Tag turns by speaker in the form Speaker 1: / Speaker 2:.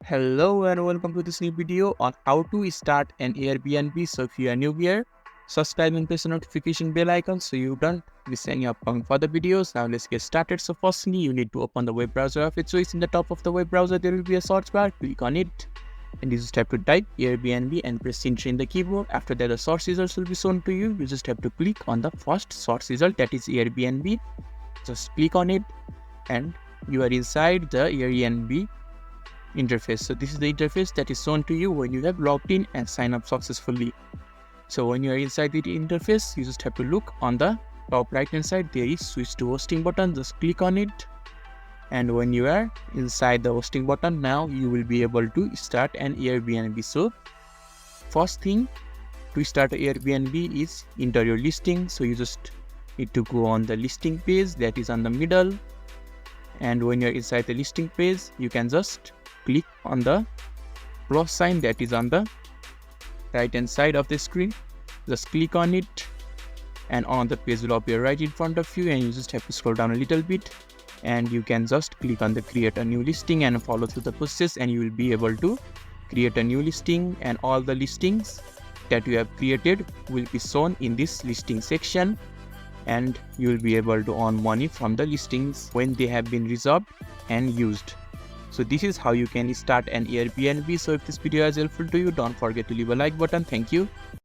Speaker 1: Hello and welcome to this new video on how to start an Airbnb. So if you are new here, subscribe and press the notification bell icon so you don't miss any upcoming further videos. Now let's get started. So firstly, you need to open the web browser of it. So it's in the top of the web browser, there will be a search bar. Click on it and you just have to type Airbnb and press enter in the keyboard. After that, the search results will be shown to you. You just have to click on the first search result, that is Airbnb. Just click on it and you are inside the Airbnb interface. So this is the interface that is shown to you when you have logged in and signed up successfully. So when you are inside the interface, you just have to look on the top right hand side. There is switch to hosting button. Just click on it, and when you are inside the hosting button, now you will be able to start an Airbnb. So first thing to start an Airbnb is enter your listing. So you just need to go on the listing page that is on the middle, and when you're inside the listing page, you can just click on the plus sign that is on the right hand side of the screen. Just click on it and on the page will appear right in front of you, and you just have to scroll down a little bit and you can just click on the create a new listing and follow through the process, and you will be able to create a new listing, and all the listings that you have created will be shown in this listing section, and you will be able to earn money from the listings when they have been reserved and used. So this is how you can start an Airbnb. So if this video is helpful to you, don't forget to leave a like button. Thank you.